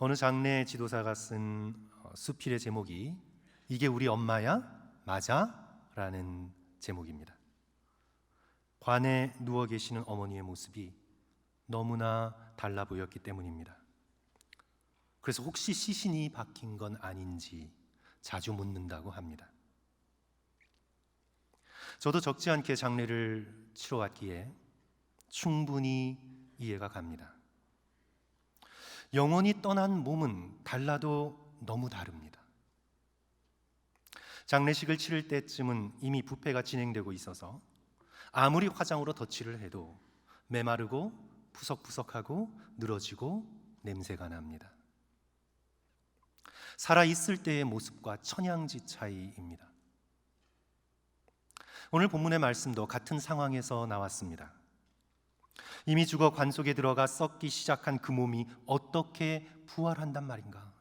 어느 장례 지도사가 쓴 수필의 제목이 이게 우리 엄마야? 맞아? 라는 제목입니다. 관에 누워 계시는 어머니의 모습이 너무나 달라 보였기 때문입니다. 그래서 혹시 시신이 박힌 건 아닌지 자주 묻는다고 합니다. 저도 적지 않게 장례를 치러왔기에 충분히 이해가 갑니다. 영원히 떠난 몸은 달라도 너무 다릅니다. 장례식을 치를 때쯤은 이미 부패가 진행되고 있어서 아무리 화장으로 덧칠을 해도 메마르고 푸석푸석하고 늘어지고 냄새가 납니다. 살아있을 때의 모습과 천양지 차이입니다. 오늘 본문의 말씀도 같은 상황에서 나왔습니다. 이미 죽어 관 속에 들어가 썩기 시작한 그 몸이 어떻게 부활한단 말인가?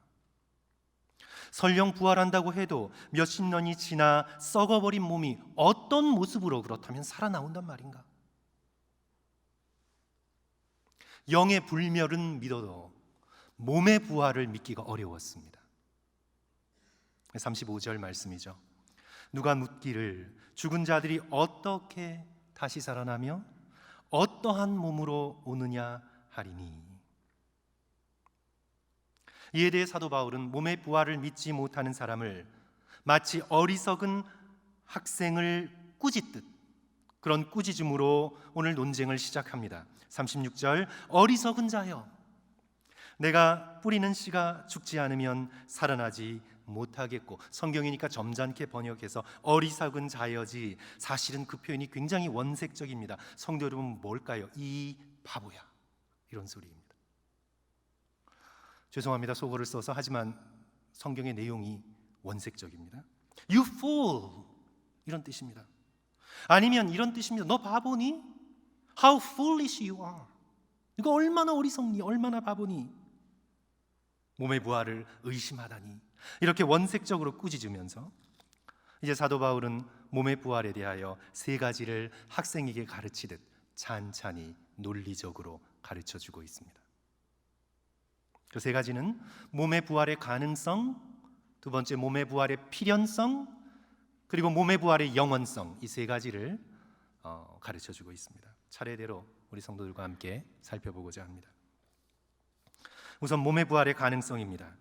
설령 부활한다고 해도 몇십 년이 지나 썩어버린 몸이 어떤 모습으로 그렇다면 살아나온단 말인가? 영의 불멸은 믿어도 몸의 부활을 믿기가 어려웠습니다. 35절 말씀이죠. 누가 묻기를 죽은 자들이 어떻게 다시 살아나며 어떠한 몸으로 오느냐 하리니. 이에 대해 사도 바울은 몸의 부활을 믿지 못하는 사람을 마치 어리석은 학생을 꾸짖듯 그런 꾸짖음으로 오늘 논쟁을 시작합니다. 36절 어리석은 자여 내가 뿌리는 씨가 죽지 않으면 살아나지 못하겠고, 성경이니까 점잖게 번역해서 어리석은 자여지 사실은 그 표현이 굉장히 원색적입니다. 성도 여러분 뭘까요? 이 바보야, 이런 소리입니다. 죄송합니다, 속어를 써서. 하지만 성경의 내용이 원색적입니다. You fool, 이런 뜻입니다. 아니면 이런 뜻입니다. 너 바보니? How foolish you are. 이거 얼마나 어리석니? 얼마나 바보니? 몸의 부활을 의심하다니. 이렇게 원색적으로 꾸짖으면서 이제 사도 바울은 몸의 부활에 대하여 세 가지를 학생에게 가르치듯 찬찬히 논리적으로 가르쳐주고 있습니다. 그 세 가지는 몸의 부활의 가능성, 두 번째 몸의 부활의 필연성, 그리고 몸의 부활의 영원성, 이 세 가지를 가르쳐주고 있습니다. 차례대로 우리 성도들과 함께 살펴보고자 합니다. 우선 몸의 부활의 가능성입니다.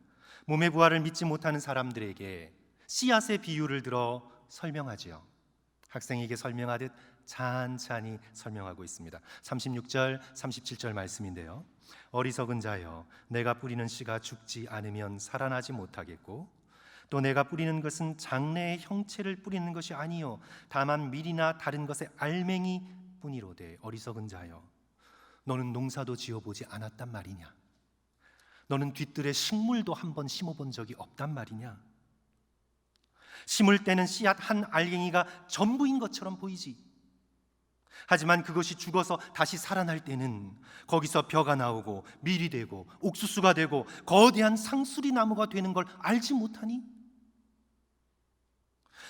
몸의 부활을 믿지 못하는 사람들에게 씨앗의 비유를 들어 설명하지요. 학생에게 설명하듯 찬찬히 설명하고 있습니다. 36절, 37절 말씀인데요. 어리석은 자여 내가 뿌리는 씨가 죽지 않으면 살아나지 못하겠고, 또 내가 뿌리는 것은 장래의 형체를 뿌리는 것이 아니요 다만 밀이나 다른 것의 알맹이 뿐이로되. 어리석은 자여 너는 농사도 지어보지 않았단 말이냐? 너는 뒤뜰에 식물도 한번 심어본 적이 없단 말이냐? 심을 때는 씨앗 한 알갱이가 전부인 것처럼 보이지. 하지만 그것이 죽어서 다시 살아날 때는 거기서 벼가 나오고 밀이 되고 옥수수가 되고 거대한 상수리 나무가 되는 걸 알지 못하니?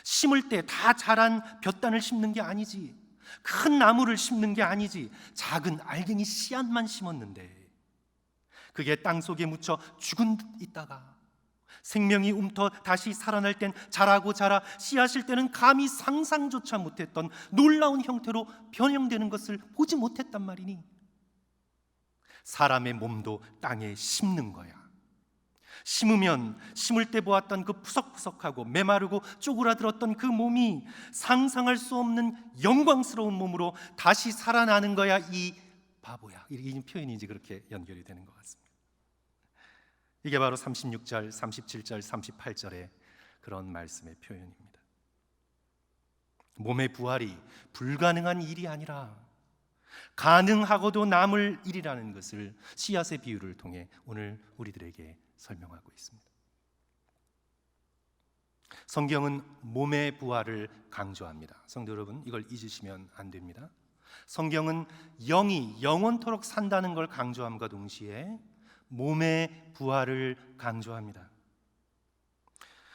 심을 때 다 자란 볕단을 심는 게 아니지, 큰 나무를 심는 게 아니지, 작은 알갱이 씨앗만 심었는데 그게 땅속에 묻혀 죽은 듯 있다가 생명이 움터 다시 살아날 땐 자라고 자라 씨앗일 때는 감히 상상조차 못했던 놀라운 형태로 변형되는 것을 보지 못했단 말이니. 사람의 몸도 땅에 심는 거야. 심으면 심을 때 보았던 그 푸석푸석하고 메마르고 쪼그라들었던 그 몸이 상상할 수 없는 영광스러운 몸으로 다시 살아나는 거야. 이 바보야. 이 표현이 이제 그렇게 연결이 되는 것 같습니다. 이게 바로 36절, 37절, 38절의 그런 말씀의 표현입니다. 몸의 부활이 불가능한 일이 아니라 가능하고도 남을 일이라는 것을 씨앗의 비유를 통해 오늘 우리들에게 설명하고 있습니다. 성경은 몸의 부활을 강조합니다. 성도 여러분, 이걸 잊으시면 안 됩니다. 성경은 영이 영원토록 산다는 걸 강조함과 동시에 몸의 부활을 강조합니다.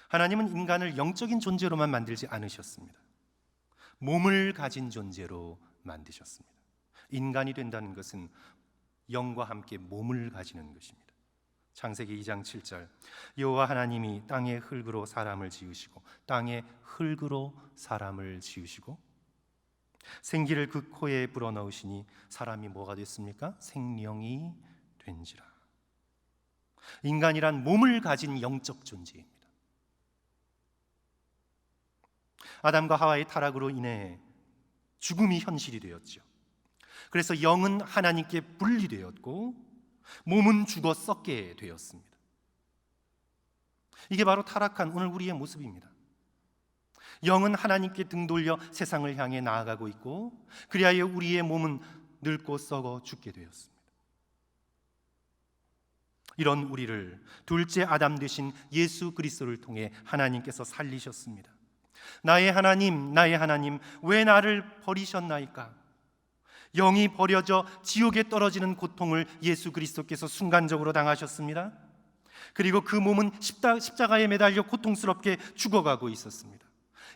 하나님은 인간을 영적인 존재로만 만들지 않으셨습니다. 몸을 가진 존재로 만드셨습니다. 인간이 된다는 것은 영과 함께 몸을 가지는 것입니다. 창세기 2장 7절 여호와 하나님이 땅의 흙으로 사람을 지으시고 땅의 흙으로 사람을 지으시고 생기를 그 코에 불어넣으시니 사람이 뭐가 됐습니까? 생명이 된지라. 인간이란 몸을 가진 영적 존재입니다. 아담과 하와의 타락으로 인해 죽음이 현실이 되었죠. 그래서 영은 하나님께 분리되었고 몸은 죽어 썩게 되었습니다. 이게 바로 타락한 오늘 우리의 모습입니다. 영은 하나님께 등 돌려 세상을 향해 나아가고 있고 그리하여 우리의 몸은 늙고 썩어 죽게 되었습니다. 이런 우리를 둘째 아담 되신 예수 그리스도를 통해 하나님께서 살리셨습니다. 나의 하나님, 나의 하나님, 왜 나를 버리셨나이까? 영이 버려져 지옥에 떨어지는 고통을 예수 그리스도께서 순간적으로 당하셨습니다. 그리고 그 몸은 십자가에 매달려 고통스럽게 죽어가고 있었습니다.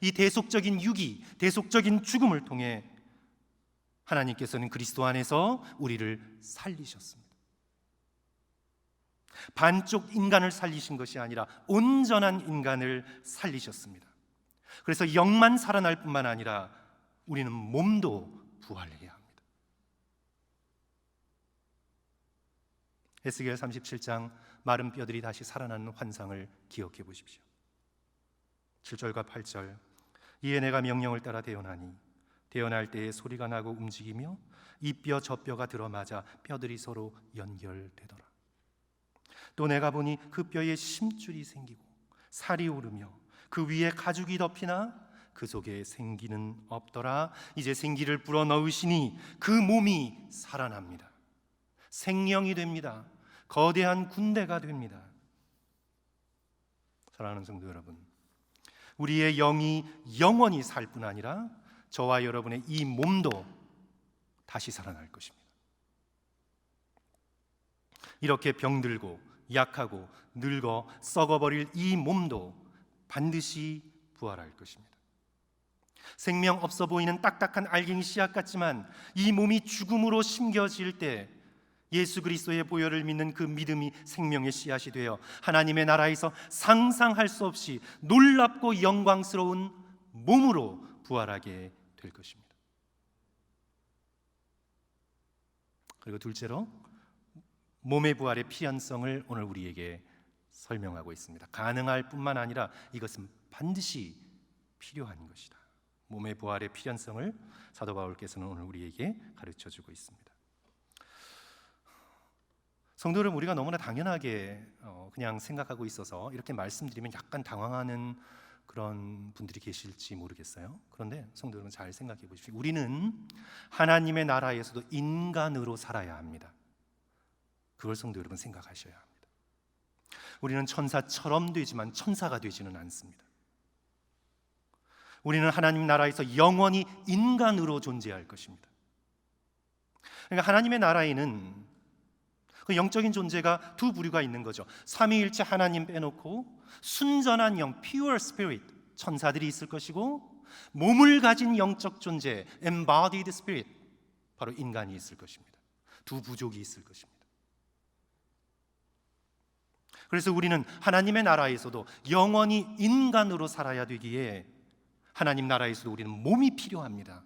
이 대속적인 유기, 대속적인 죽음을 통해 하나님께서는 그리스도 안에서 우리를 살리셨습니다. 반쪽 인간을 살리신 것이 아니라 온전한 인간을 살리셨습니다. 그래서 영만 살아날 뿐만 아니라 우리는 몸도 부활해야 합니다. 에스겔 37장 마른 뼈들이 다시 살아나는 환상을 기억해 보십시오. 7절과 8절 이에 내가 명령을 따라 대언하니 대언할 때에 소리가 나고 움직이며 이 뼈 저 뼈가 들어맞아 뼈들이 서로 연결되더라. 또 내가 보니 그 뼈에 심줄이 생기고 살이 오르며 그 위에 가죽이 덮이나 그 속에 생기는 없더라. 이제 생기를 불어넣으시니 그 몸이 살아납니다. 생명이 됩니다. 거대한 군대가 됩니다. 사랑하는 성도 여러분, 우리의 영이 영원히 살 뿐 아니라 저와 여러분의 이 몸도 다시 살아날 것입니다. 이렇게 병들고 약하고 늙어 썩어버릴 이 몸도 반드시 부활할 것입니다. 생명 없어 보이는 딱딱한 알갱이 씨앗 같지만 이 몸이 죽음으로 심겨질 때 예수 그리스도의 보혈을 믿는 그 믿음이 생명의 씨앗이 되어 하나님의 나라에서 상상할 수 없이 놀랍고 영광스러운 몸으로 부활하게 될 것입니다. 그리고 둘째로 몸의 부활의 필연성을 오늘 우리에게 설명하고 있습니다. 가능할 뿐만 아니라 이것은 반드시 필요한 것이다. 몸의 부활의 필연성을 사도 바울께서는 오늘 우리에게 가르쳐주고 있습니다. 성도 여러분, 우리가 너무나 당연하게 그냥 생각하고 있어서 이렇게 말씀드리면 약간 당황하는 그런 분들이 계실지 모르겠어요. 그런데 성도 여러분 잘 생각해 보십시오. 우리는 하나님의 나라에서도 인간으로 살아야 합니다. 그걸 성도 여러분 생각하셔야 합니다. 우리는 천사처럼 되지만 천사가 되지는 않습니다. 우리는 하나님 나라에서 영원히 인간으로 존재할 것입니다. 그러니까 하나님의 나라에는 그 영적인 존재가 두 부류가 있는 거죠. 삼위일체 하나님 빼놓고 순전한 영, pure spirit, 천사들이 있을 것이고 몸을 가진 영적 존재, embodied spirit, 바로 인간이 있을 것입니다. 두 부족이 있을 것입니다. 그래서 우리는 하나님의 나라에서도 영원히 인간으로 살아야 되기에 하나님 나라에서도 우리는 몸이 필요합니다.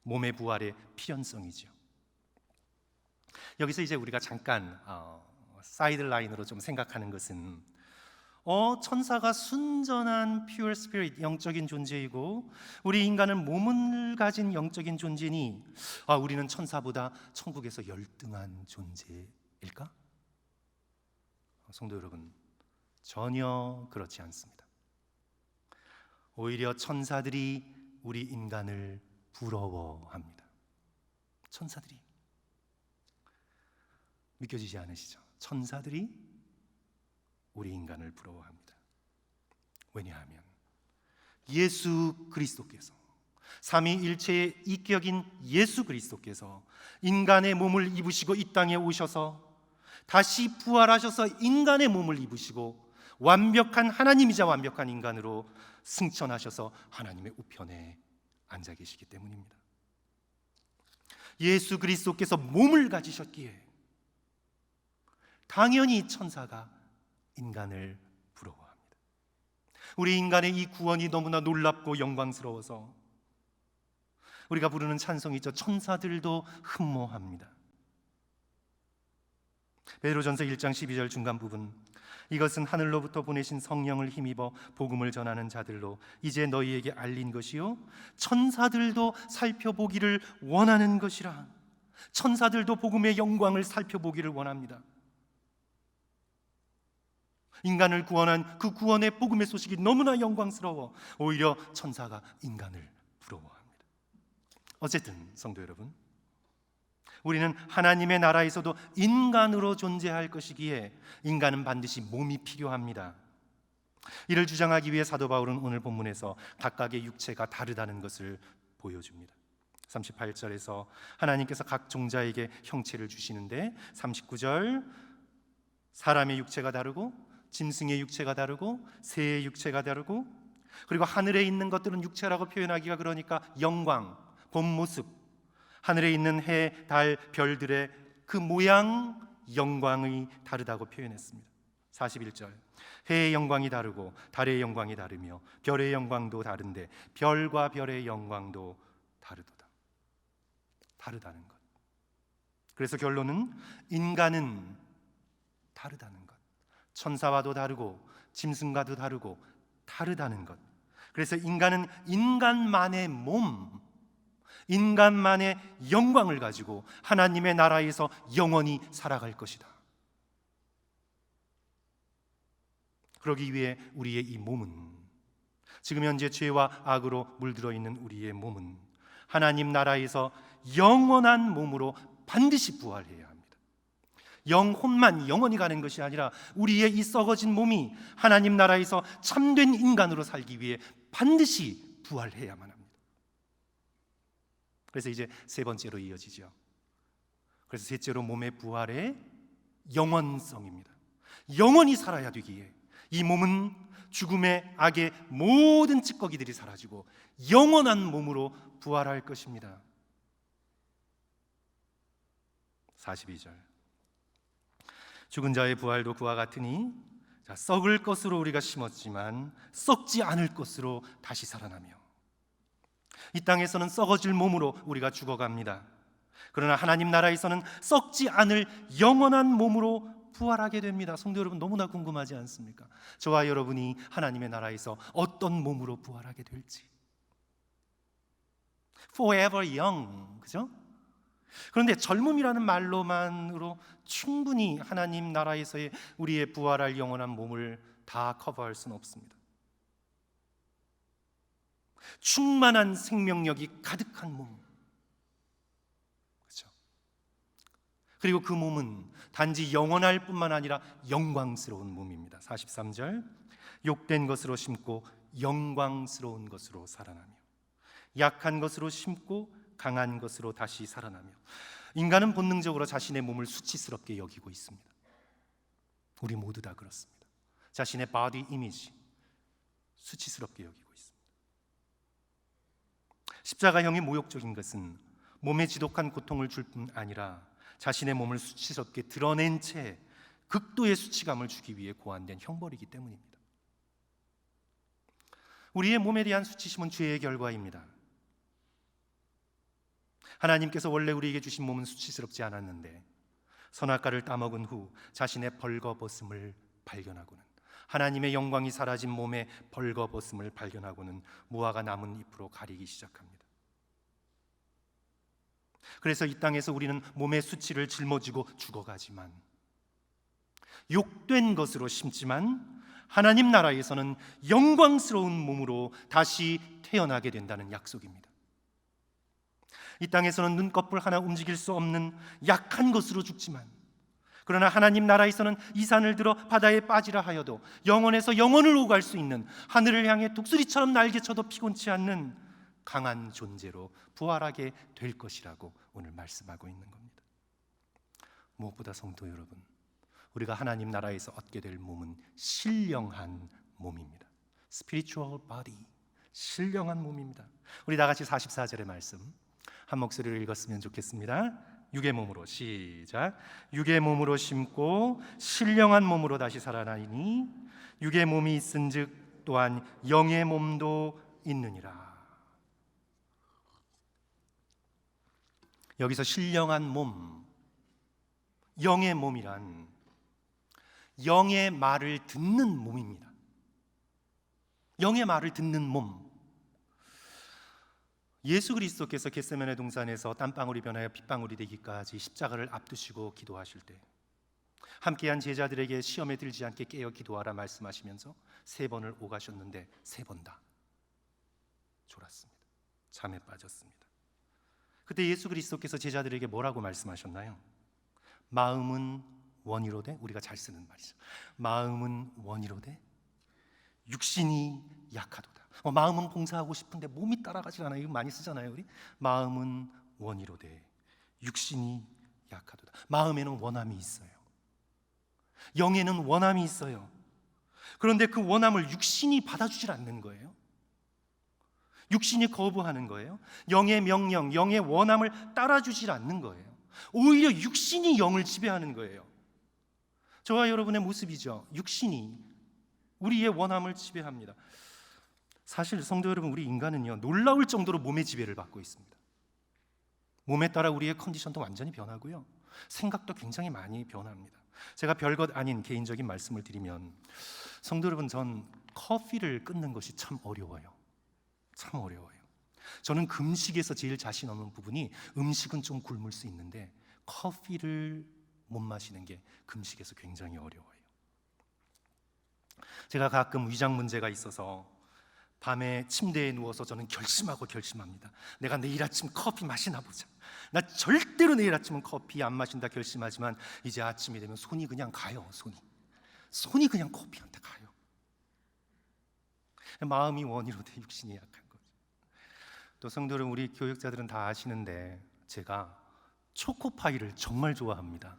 몸의 부활의 필연성이죠. 여기서 이제 우리가 잠깐 사이드라인으로 좀 생각하는 것은 천사가 순전한 pure spirit, 영적인 존재이고 우리 인간은 몸을 가진 영적인 존재니 우리는 천사보다 천국에서 열등한 존재일까? 성도 여러분, 전혀 그렇지 않습니다. 오히려 천사들이 우리 인간을 부러워합니다. 천사들이 믿겨지지 않으시죠? 천사들이 우리 인간을 부러워합니다. 왜냐하면 예수 그리스도께서 삼위일체의 이격인 예수 그리스도께서 인간의 몸을 입으시고 이 땅에 오셔서 다시 부활하셔서 인간의 몸을 입으시고 완벽한 하나님이자 완벽한 인간으로 승천하셔서 하나님의 우편에 앉아 계시기 때문입니다. 예수 그리스도께서 몸을 가지셨기에 당연히 천사가 인간을 부러워합니다. 우리 인간의 이 구원이 너무나 놀랍고 영광스러워서 우리가 부르는 찬송이죠. 천사들도 흠모합니다. 베드로전서 1장 12절 중간 부분, 이것은 하늘로부터 보내신 성령을 힘입어 복음을 전하는 자들로 이제 너희에게 알린 것이요 천사들도 살펴보기를 원하는 것이라. 천사들도 복음의 영광을 살펴보기를 원합니다. 인간을 구원한 그 구원의 복음의 소식이 너무나 영광스러워 오히려 천사가 인간을 부러워합니다. 어쨌든 성도 여러분, 우리는 하나님의 나라에서도 인간으로 존재할 것이기에 인간은 반드시 몸이 필요합니다. 이를 주장하기 위해 사도 바울은 오늘 본문에서 각각의 육체가 다르다는 것을 보여줍니다. 38절에서 하나님께서 각 종자에게 형체를 주시는데 39절 사람의 육체가 다르고 짐승의 육체가 다르고 새의 육체가 다르고 그리고 하늘에 있는 것들은 육체라고 표현하기가 그러니까 영광, 본 모습, 하늘에 있는 해, 달, 별들의 그 모양, 영광이 다르다고 표현했습니다. 41절 해의 영광이 다르고 달의 영광이 다르며 별의 영광도 다른데 별과 별의 영광도 다르도다. 다르다는 것. 그래서 결론은 인간은 다르다는 것. 천사와도 다르고 짐승과도 다르고 다르다는 것. 그래서 인간은 인간만의 몸, 인간만의 영광을 가지고 하나님의 나라에서 영원히 살아갈 것이다. 그러기 위해 우리의 이 몸은, 지금 현재 죄와 악으로 물들어 있는 우리의 몸은 하나님 나라에서 영원한 몸으로 반드시 부활해야 합니다. 영혼만 영원히 가는 것이 아니라 우리의 이 썩어진 몸이 하나님 나라에서 참된 인간으로 살기 위해 반드시 부활해야만 합니다. 그래서 이제 세 번째로 이어지죠. 그래서 셋째로 몸의 부활의 영원성입니다. 영원히 살아야 되기에 이 몸은 죽음의 악의 모든 찌꺼기들이 사라지고 영원한 몸으로 부활할 것입니다. 42절 죽은 자의 부활도 그와 같으니 썩을 것으로 우리가 심었지만 썩지 않을 것으로 다시 살아나며 이 땅에서는 썩어질 몸으로 우리가 죽어갑니다. 그러나 하나님 나라에서는 썩지 않을 영원한 몸으로 부활하게 됩니다. 성도 여러분, 너무나 궁금하지 않습니까? 저와 여러분이 하나님의 나라에서 어떤 몸으로 부활하게 될지. Forever young, 그죠? 그런데 젊음이라는 말로만으로 충분히 하나님 나라에서의 우리의 부활할 영원한 몸을 다 커버할 수는 없습니다. 충만한 생명력이 가득한 몸, 그렇죠? 그리고 그 몸은 단지 영원할 뿐만 아니라 영광스러운 몸입니다. 43절 욕된 것으로 심고 영광스러운 것으로 살아나며 약한 것으로 심고 강한 것으로 다시 살아나며 인간은 본능적으로 자신의 몸을 수치스럽게 여기고 있습니다. 우리 모두 다 그렇습니다. 자신의 바디 이미지 수치스럽게 여기고 있습니다. 십자가형이 모욕적인 것은 몸에 지독한 고통을 줄 뿐 아니라 자신의 몸을 수치스럽게 드러낸 채 극도의 수치감을 주기 위해 고안된 형벌이기 때문입니다. 우리의 몸에 대한 수치심은 죄의 결과입니다. 하나님께서 원래 우리에게 주신 몸은 수치스럽지 않았는데 선악과를 따먹은 후 자신의 벌거벗음을 발견하고는 하나님의 영광이 사라진 몸의 벌거벗음을 발견하고는 무화과 남은 잎으로 가리기 시작합니다. 그래서 이 땅에서 우리는 몸의 수치를 짊어지고 죽어가지만 욕된 것으로 심지만 하나님 나라에서는 영광스러운 몸으로 다시 태어나게 된다는 약속입니다. 이 땅에서는 눈꺼풀 하나 움직일 수 없는 약한 것으로 죽지만 그러나 하나님 나라에서는 이 산을 들어 바다에 빠지라 하여도 영원에서 영원을 오갈 수 있는 하늘을 향해 독수리처럼 날개쳐도 피곤치 않는 강한 존재로 부활하게 될 것이라고 오늘 말씀하고 있는 겁니다. 무엇보다 성도 여러분, 우리가 하나님 나라에서 얻게 될 몸은 신령한 몸입니다. Spiritual body, 신령한 몸입니다. 우리 다 같이 44절의 말씀 한 목소리로 읽었으면 좋겠습니다. 육의 몸으로 시작. 육의 몸으로 심고 신령한 몸으로 다시 살아나니 육의 몸이 있은즉 또한 영의 몸도 있느니라. 여기서 신령한 몸, 영의 몸이란 영의 말을 듣는 몸입니다. 영의 말을 듣는 몸. 예수 그리스도께서 겟세마네 동산에서 땀방울이 변하여 핏방울이 되기까지 십자가를 앞두시고 기도하실 때 함께한 제자들에게 시험에 들지 않게 깨어 기도하라 말씀하시면서 3번을 오가셨는데 3번 다 졸았습니다. 잠에 빠졌습니다. 그때 예수 그리스도께서 제자들에게 뭐라고 말씀하셨나요? 마음은 원이로되, 우리가 잘 쓰는 말이죠. 마음은 원이로되 육신이 약하도다. 마음은 봉사하고 싶은데 몸이 따라가지 않아요. 이거 많이 쓰잖아요, 우리. 마음은 원이로되 육신이 약하도다. 마음에는 원함이 있어요. 영에는 원함이 있어요. 그런데 그 원함을 육신이 받아주질 않는 거예요. 육신이 거부하는 거예요. 영의 명령, 영의 원함을 따라주질 않는 거예요. 오히려 육신이 영을 지배하는 거예요. 저와 여러분의 모습이죠. 육신이 우리의 원함을 지배합니다. 사실 성도 여러분, 우리 인간은요, 놀라울 정도로 몸의 지배를 받고 있습니다. 몸에 따라 우리의 컨디션도 완전히 변하고요, 생각도 굉장히 많이 변합니다. 제가 별것 아닌 개인적인 말씀을 드리면, 성도 여러분, 전 커피를 끊는 것이 참 어려워요. 참 어려워요. 저는 금식에서 제일 자신 없는 부분이, 음식은 좀 굶을 수 있는데 커피를 못 마시는 게 금식에서 굉장히 어려워요. 제가 가끔 위장 문제가 있어서 밤에 침대에 누워서 저는 결심합니다. 내가 내일 아침 커피 마시나 보자. 나 절대로 내일 아침은 커피 안 마신다 결심하지만 이제 아침이 되면 손이 그냥 가요. 손이 그냥 커피한테 가요. 마음이 원이로되 육신이 약한 거죠. 또 성도들, 우리 교육자들은 다 아시는데 제가 초코파이를 정말 좋아합니다.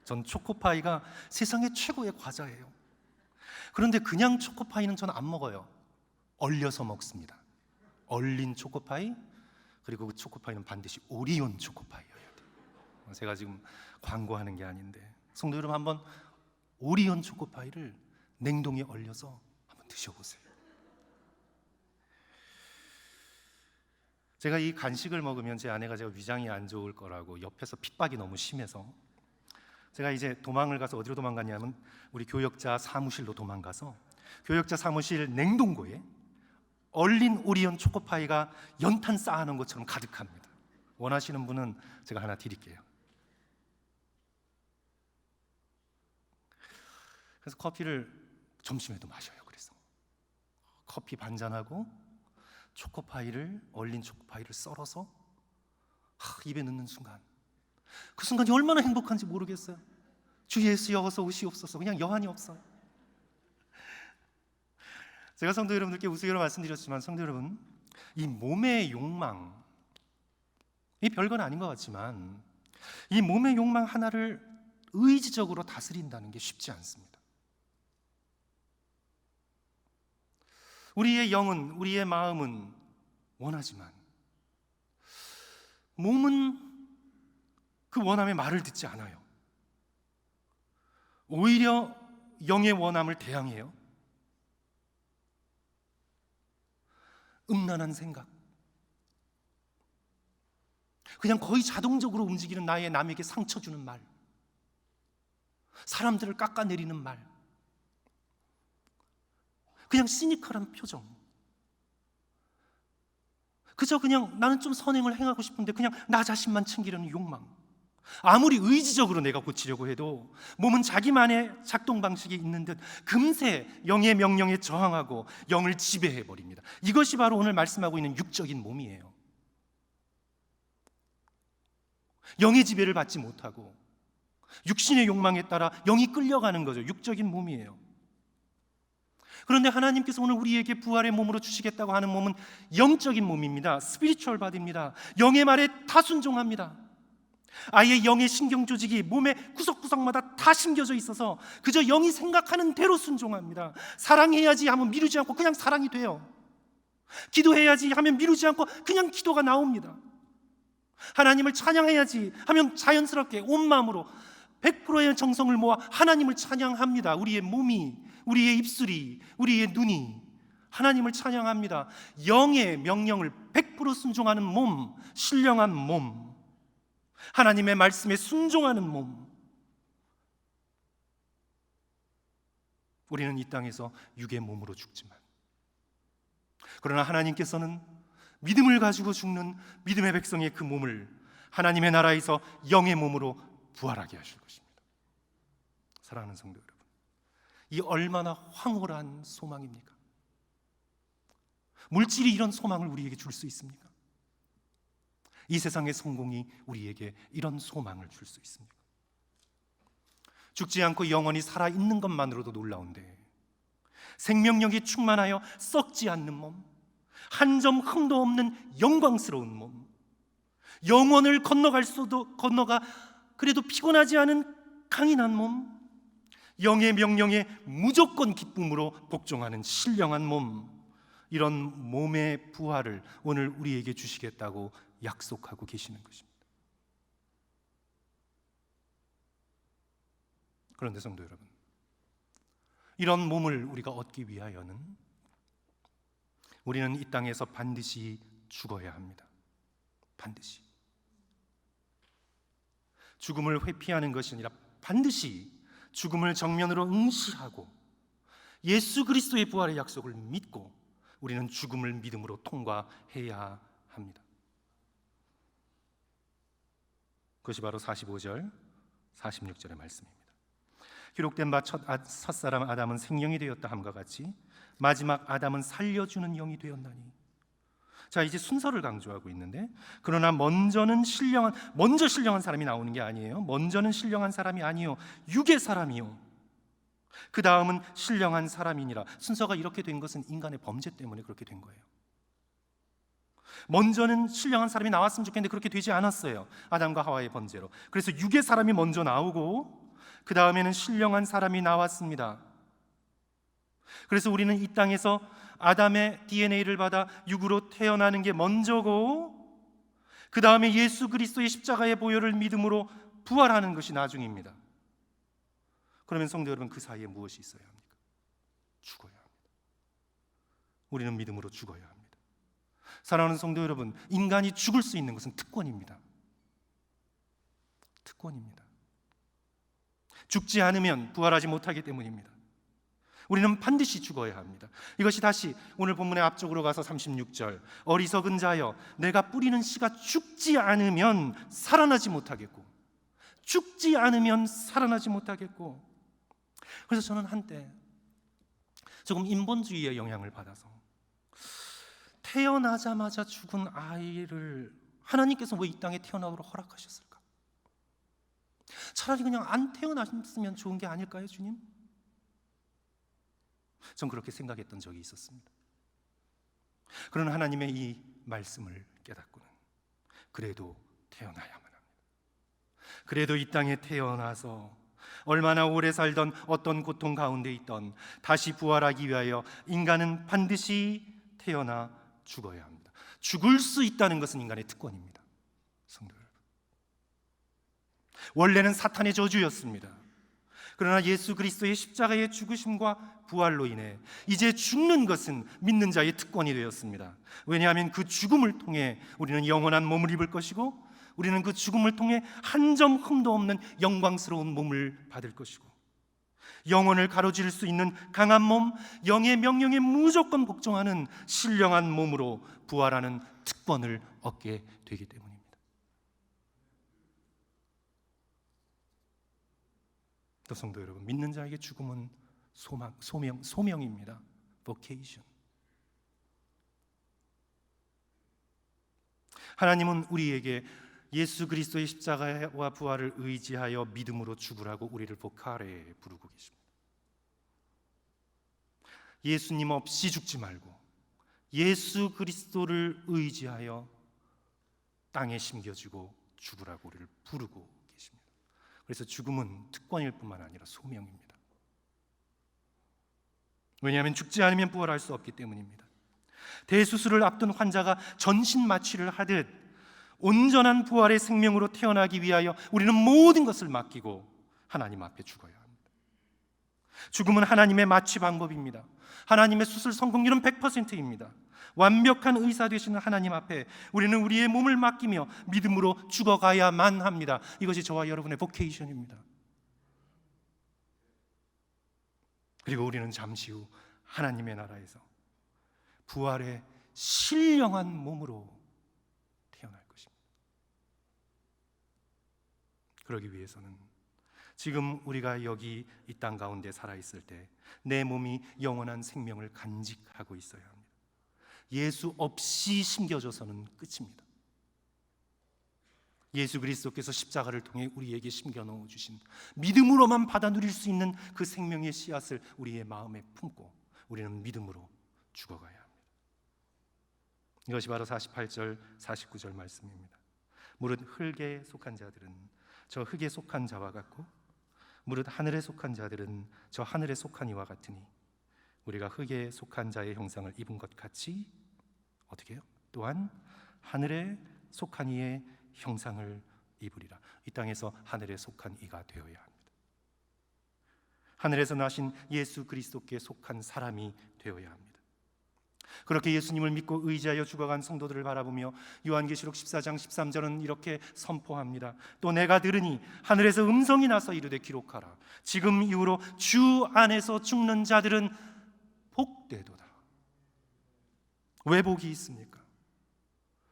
전 초코파이가 세상의 최고의 과자예요. 그런데 그냥 초코파이는 저는 안 먹어요. 얼려서 먹습니다. 얼린 초코파이, 그리고 그 초코파이는 반드시 오리온 초코파이여야 돼요. 제가 지금 광고하는 게 아닌데, 성도 여러분, 한번 오리온 초코파이를 냉동에 얼려서 한번 드셔보세요. 제가 이 간식을 먹으면 제 아내가 제가 위장이 안 좋을 거라고 옆에서 핍박이 너무 심해서 제가 이제 도망을 가서, 어디로 도망갔냐면 우리 교역자 사무실로 도망가서 교역자 사무실 냉동고에 얼린 오리온 초코파이가 연탄 쌓아놓은 것처럼 가득합니다. 원하시는 분은 제가 하나 드릴게요. 그래서 커피를 점심에도 마셔요. 그래서 커피 반잔하고 초코파이를, 얼린 초코파이를 썰어서 입에 넣는 순간, 그 순간이 얼마나 행복한지 모르겠어요. 주 예수여 어서 오시옵소서. 그냥 여한이 없어요. 제가 성도 여러분들께 우스개로 말씀드렸지만, 성도 여러분, 이 몸의 욕망, 이 별건 아닌 것 같지만 이 몸의 욕망 하나를 의지적으로 다스린다는 게 쉽지 않습니다. 우리의 영은, 우리의 마음은 원하지만 몸은 그 원함의 말을 듣지 않아요. 오히려 영의 원함을 대항해요. 음란한 생각, 그냥 거의 자동적으로 움직이는 나의 남에게 상처 주는 말, 사람들을 깎아내리는 말, 그냥 시니컬한 표정, 그저 그냥 나는 좀 선행을 행하고 싶은데 그냥 나 자신만 챙기려는 욕망. 아무리 의지적으로 내가 고치려고 해도 몸은 자기만의 작동 방식이 있는 듯 금세 영의 명령에 저항하고 영을 지배해버립니다. 이것이 바로 오늘 말씀하고 있는 육적인 몸이에요. 영의 지배를 받지 못하고 육신의 욕망에 따라 영이 끌려가는 거죠. 육적인 몸이에요. 그런데 하나님께서 오늘 우리에게 부활의 몸으로 주시겠다고 하는 몸은 영적인 몸입니다. 스피리추얼 바디입니다. 영의 말에 다 순종합니다. 아예 영의 신경 조직이 몸의 구석구석마다 다 심겨져 있어서 그저 영이 생각하는 대로 순종합니다. 사랑해야지 하면 미루지 않고 그냥 사랑이 돼요. 기도해야지 하면 미루지 않고 그냥 기도가 나옵니다. 하나님을 찬양해야지 하면 자연스럽게 온 마음으로 100%의 정성을 모아 하나님을 찬양합니다. 우리의 몸이, 우리의 입술이, 우리의 눈이 하나님을 찬양합니다. 영의 명령을 100% 순종하는 몸, 신령한 몸, 하나님의 말씀에 순종하는 몸. 우리는 이 땅에서 육의 몸으로 죽지만, 그러나 하나님께서는 믿음을 가지고 죽는 믿음의 백성의 그 몸을 하나님의 나라에서 영의 몸으로 부활하게 하실 것입니다. 사랑하는 성도 여러분, 이 얼마나 황홀한 소망입니까? 물질이 이런 소망을 우리에게 줄 수 있습니까? 이 세상의 성공이 우리에게 이런 소망을 줄 수 있습니까? 죽지 않고 영원히 살아있는 것만으로도 놀라운데, 생명력이 충만하여 썩지 않는 몸, 한 점 흠도 없는 영광스러운 몸, 영원을 건너가 그래도 피곤하지 않은 강인한 몸, 영의 명령에 무조건 기쁨으로 복종하는 신령한 몸, 이런 몸의 부활을 오늘 우리에게 주시겠다고 약속하고 계시는 것입니다. 그런데 성도 여러분, 이런 몸을 우리가 얻기 위하여는 우리는 이 땅에서 반드시 죽어야 합니다. 반드시. 죽음을 회피하는 것이 아니라 반드시 죽음을 정면으로 응시하고 예수 그리스도의 부활의 약속을 믿고 우리는 죽음을 믿음으로 통과해야 합니다. 그것이 바로 45절, 46절의 말씀입니다. 기록된 바 첫사람 아담은 생령이 되었다 함과 같이 마지막 아담은 살려주는 영이 되었나니. 자, 이제 순서를 강조하고 있는데, 그러나 먼저 신령한 사람이 나오는 게 아니에요. 먼저는 신령한 사람이 아니요, 육의 사람이요, 그 다음은 신령한 사람이니라. 순서가 이렇게 된 것은 인간의 범죄 때문에 그렇게 된 거예요. 먼저는 신령한 사람이 나왔으면 좋겠는데 그렇게 되지 않았어요. 아담과 하와의 범죄로. 그래서 육의 사람이 먼저 나오고 그 다음에는 신령한 사람이 나왔습니다. 그래서 우리는 이 땅에서 아담의 DNA를 받아 육으로 태어나는 게 먼저고, 그 다음에 예수 그리스도의 십자가의 보혈을 믿음으로 부활하는 것이 나중입니다. 그러면 성도 여러분, 그 사이에 무엇이 있어야 합니까? 죽어야 합니다. 우리는 믿음으로 죽어야 합니다. 사랑하는 성도 여러분, 인간이 죽을 수 있는 것은 특권입니다. 특권입니다. 죽지 않으면 부활하지 못하기 때문입니다. 우리는 반드시 죽어야 합니다. 이것이 다시 오늘 본문의 앞쪽으로 가서 36절, 어리석은 자여 내가 뿌리는 씨가 죽지 않으면 살아나지 못하겠고, 죽지 않으면 살아나지 못하겠고. 그래서 저는 한때 조금 인본주의의 영향을 받아서 태어나자마자 죽은 아이를 하나님께서 왜 이 땅에 태어나도록 허락하셨을까? 차라리 그냥 안 태어났으면 좋은 게 아닐까요, 주님? 전 그렇게 생각했던 적이 있었습니다. 그러나 하나님의 이 말씀을 깨닫고는 그래도 태어나야만 합니다. 그래도 이 땅에 태어나서 얼마나 오래 살던 어떤 고통 가운데 있던 다시 부활하기 위하여 인간은 반드시 태어나 죽어야 합니다. 죽을 수 있다는 것은 인간의 특권입니다. 성도 여러분, 원래는 사탄의 저주였습니다. 그러나 예수 그리스도의 십자가의 죽으심과 부활로 인해 이제 죽는 것은 믿는 자의 특권이 되었습니다. 왜냐하면 그 죽음을 통해 우리는 영원한 몸을 입을 것이고, 우리는 그 죽음을 통해 한 점 흠도 없는 영광스러운 몸을 받을 것이고, 영혼을 가로지를 수 있는 강한 몸, 영의 명령에 무조건 복종하는 신령한 몸으로 부활하는 특권을 얻게 되기 때문입니다. 또 성도 여러분, 믿는 자에게 죽음은 소명입니다. vocation. 하나님은 우리에게 예수 그리스도의 십자가와 부활을 의지하여 믿음으로 죽으라고 우리를 보카레에 부르고 계십니다. 예수님 없이 죽지 말고 예수 그리스도를 의지하여 땅에 심겨지고 죽으라고 우리를 부르고 계십니다. 그래서 죽음은 특권일 뿐만 아니라 소명입니다. 왜냐하면 죽지 않으면 부활할 수 없기 때문입니다. 대수술을 앞둔 환자가 전신 마취를 하듯 온전한 부활의 생명으로 태어나기 위하여 우리는 모든 것을 맡기고 하나님 앞에 죽어야 합니다. 죽음은 하나님의 마취 방법입니다. 하나님의 수술 성공률은 100%입니다. 완벽한 의사 되시는 하나님 앞에 우리는 우리의 몸을 맡기며 믿음으로 죽어가야만 합니다. 이것이 저와 여러분의 보케이션입니다. 그리고 우리는 잠시 후 하나님의 나라에서 부활의 신령한 몸으로 태어날 것입니다. 그러기 위해서는 지금 우리가 여기 이 땅 가운데 살아있을 때 내 몸이 영원한 생명을 간직하고 있어야 합니다. 예수 없이 심겨져서는 끝입니다. 예수 그리스도께서 십자가를 통해 우리에게 심겨 넣어주신 믿음으로만 받아 누릴 수 있는 그 생명의 씨앗을 우리의 마음에 품고 우리는 믿음으로 죽어가야 합니다. 이것이 바로 48절 49절 말씀입니다. 무릇 흙에 속한 자들은 저 흙에 속한 자와 같고 무릇 하늘에 속한 자들은 저 하늘에 속한 이와 같으니 우리가 흙에 속한 자의 형상을 입은 것 같이 어떻게 해요? 또한 하늘에 속한 이의 형상을 입으리라. 이 땅에서 하늘에 속한 이가 되어야 합니다. 하늘에서 나신 예수 그리스도께 속한 사람이 되어야 합니다. 그렇게 예수님을 믿고 의지하여 죽어간 성도들을 바라보며 요한계시록 14장 13절은 이렇게 선포합니다. 또 내가 들으니 하늘에서 음성이 나서 이르되 기록하라. 지금 이후로 주 안에서 죽는 자들은 복되도다. 왜 복이 있습니까?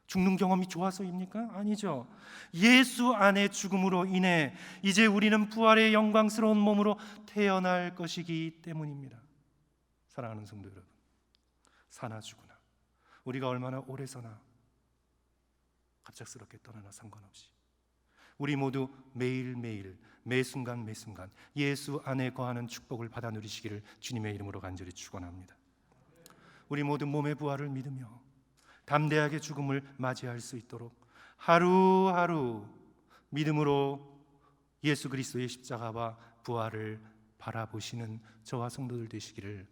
죽는 경험이 좋아서입니까? 아니죠. 예수 안에 죽음으로 인해 이제 우리는 부활의 영광스러운 몸으로 태어날 것이기 때문입니다. 사랑하는 성도 여러분, 사나 죽으나 우리가 얼마나 오래 사나 갑작스럽게 떠나나 상관없이 우리 모두 매일매일 매순간 매순간 예수 안에 거하는 축복을 받아 누리시기를 주님의 이름으로 간절히 축원합니다. 우리 모두 몸의 부활을 믿으며 담대하게 죽음을 맞이할 수 있도록 하루하루 믿음으로 예수 그리스도의 십자가와 부활을 바라보시는 저와 성도들 되시기를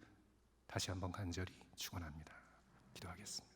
다시 한번 간절히 축원합니다. 기도하겠습니다.